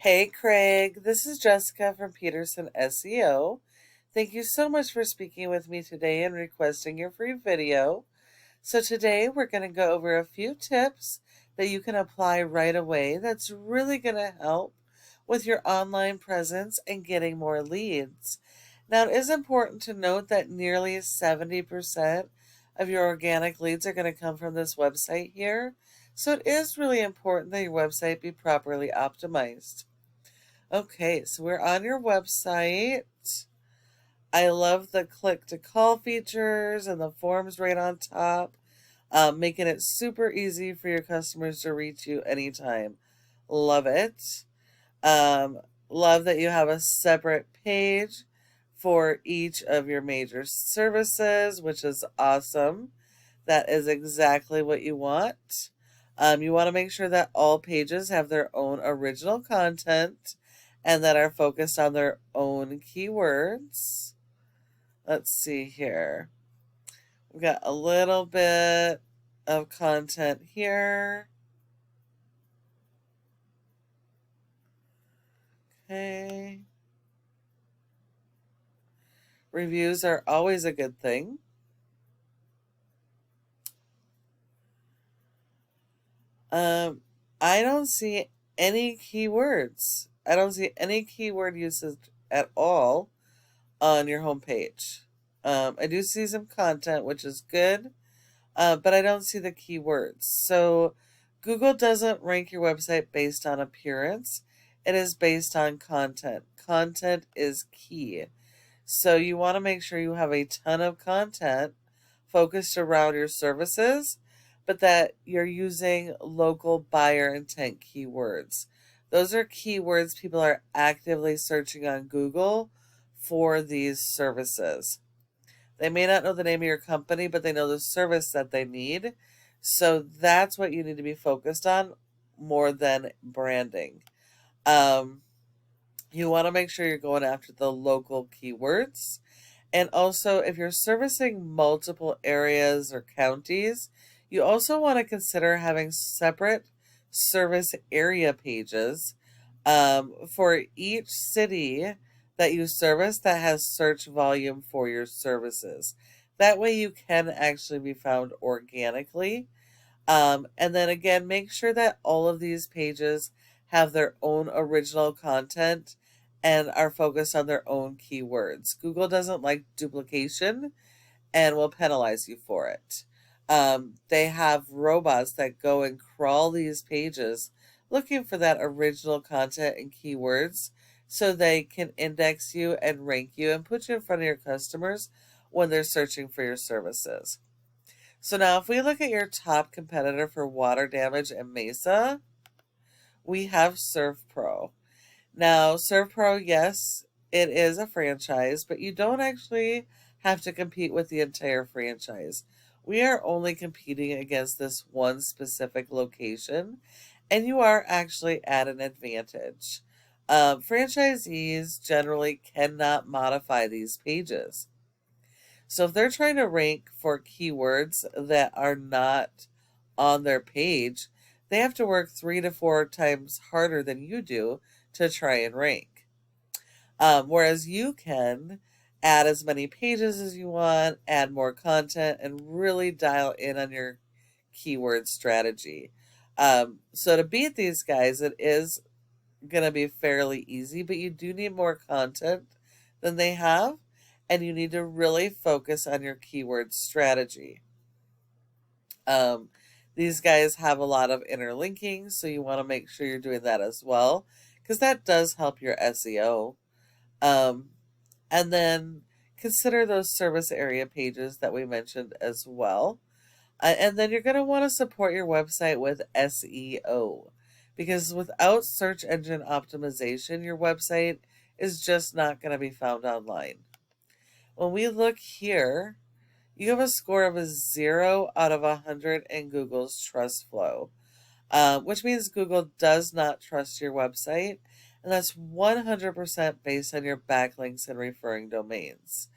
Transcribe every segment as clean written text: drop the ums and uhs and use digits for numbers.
Hey Craig, this is Jessica from Peterson SEO. Thank you so much for speaking with me today and requesting your free video. So today we're going to go over a few tips that you can apply right away that's really going to help with your online presence and getting more leads. Now it is important to note that nearly 70% of your organic leads are going to come from this website here. So it is really important that your website be properly optimized. Okay, so we're on your website. I love the click to call features and the forms right on top, making it super easy for your customers to reach you anytime. Love it. Um, Love that you have a separate page for each of your major services, which is awesome. That is exactly what you want. You want to make sure that all pages have their own original content and that are focused on their own keywords. Let's see here. We've got a little bit of content here. Okay. Reviews are always a good thing. I don't see any keywords. I don't see any keyword usage at all on your homepage. I do see some content, which is good, but I don't see the keywords. So Google doesn't rank your website based on appearance. It is based on content. Content is key. So you want to make sure you have a ton of content focused around your services, but that you're using local buyer intent keywords. Those are keywords people are actively searching on Google for these services. They may not know the name of your company, but they know the service that they need. So that's what you need to be focused on more than branding. You want to make sure you're going after the local keywords. And also, if you're servicing multiple areas or counties, you also want to consider having separate service area pages for each city that you service that has search volume for your services. That way you can actually be found organically. And then again, make sure that all of these pages have their own original content and are focused on their own keywords. Google doesn't like duplication and will penalize you for it. They have robots that go and crawl these pages looking for that original content and keywords so they can index you and rank you and put you in front of your customers when they're searching for your services. So now if we look at your top competitor for water damage and Mesa, we have ServPro. Now, ServPro, yes, it is a franchise, but you don't actually have to compete with the entire franchise. We are only competing against this one specific location, and you are actually at an advantage. Franchisees generally cannot modify these pages. So if they're trying to rank for keywords that are not on their page, they have to work 3 to 4 times harder than you do to try and rank. Whereas you can add as many pages as you want, add more content, and really dial in on your keyword strategy. So to beat these guys, it is going to be fairly easy, but you do need more content than they have, and you need to really focus on your keyword strategy. These guys have a lot of interlinking, so you want to make sure you're doing that as well, because that does help your SEO. And then consider those service area pages that we mentioned as well. And then you're going to want to support your website with SEO, because without search engine optimization, your website is just not going to be found online. When we look here, you have a score of a 0 out of 100 in Google's trust flow, which means Google does not trust your website, and that's 100% based on your backlinks and referring domains.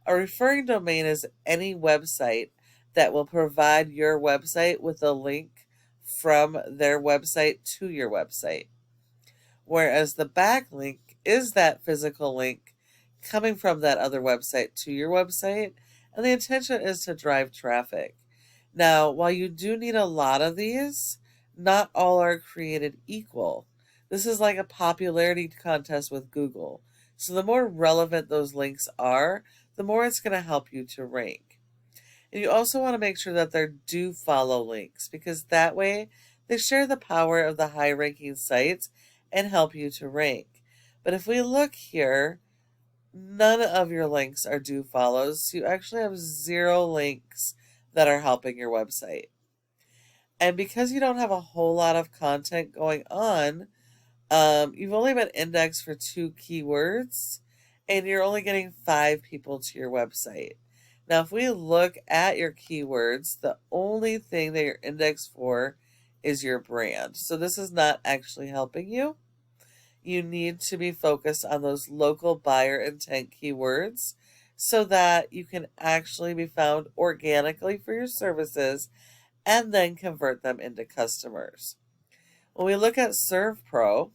A referring domain is any website that will provide your website with a link from their website to your website. whereas the backlink is that physical link coming from that other website to your website, and the intention is to drive traffic. Now, while you do need a lot of these, not all are created equal. This is like a popularity contest with Google. So the more relevant those links are, the more it's going to help you to rank. And you also want to make sure that they're do follow links, because that way they share the power of the high ranking sites and help you to rank. But if we look here, none of your links are do follows. So you actually have 0 links that are helping your website. And because you don't have a whole lot of content going on, you've only been indexed for 2 keywords, and you're only getting 5 people to your website. Now, if we look at your keywords, the only thing that you're indexed for is your brand. So this is not actually helping you. You need to be focused on those local buyer intent keywords so that you can actually be found organically for your services and then convert them into customers. When we look at Serve Pro,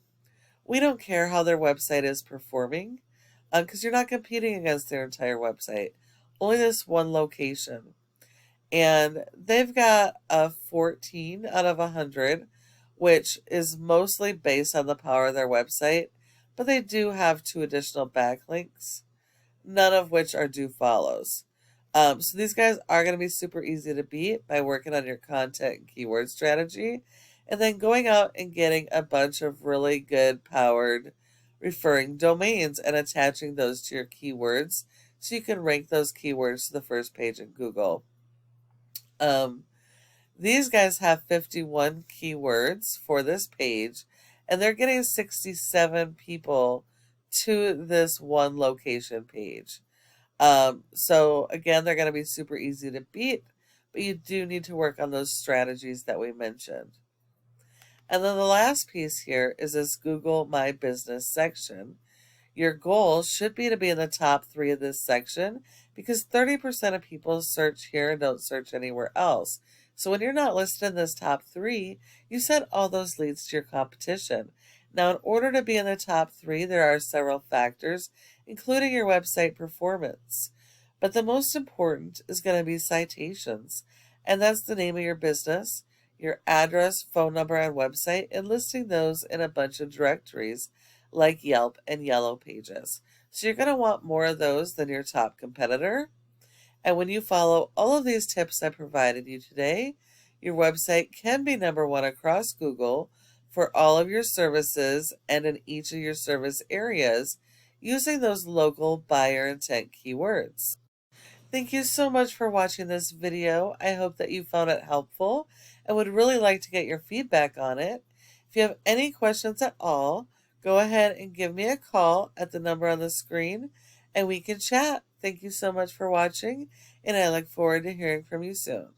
we don't care how their website is performing because you're not competing against their entire website, only this one location. And they've got a 14 out of 100, which is mostly based on the power of their website, but they do have 2 additional backlinks, none of which are do follows. So these guys are going to be super easy to beat by working on your content and keyword strategy, and then going out and getting a bunch of really good powered referring domains and attaching those to your keywords so you can rank those keywords to the first page in Google. These guys have 51 keywords for this page, and they're getting 67 people to this one location page. So again, they're going to be super easy to beat, but you do need to work on those strategies that we mentioned. And then the last piece here is this Google My Business section. Your goal should be to be in the top 3 of this section because 30% of people search here and don't search anywhere else. So when you're not listed in this top 3, you send all those leads to your competition. Now, in order to be in the top 3, there are several factors, including your website performance. But the most important is going to be citations, and that's the name of your business, your address, phone number, and website, and listing those in a bunch of directories like Yelp and Yellow Pages. So you're going to want more of those than your top competitor. And when you follow all of these tips I provided you today, your website can be #1 across Google for all of your services and in each of your service areas using those local buyer intent keywords. Thank you so much for watching this video. I hope that you found it helpful and would really like to get your feedback on it. If you have any questions at all, go ahead and give me a call at the number on the screen and we can chat. Thank you so much for watching, and I look forward to hearing from you soon.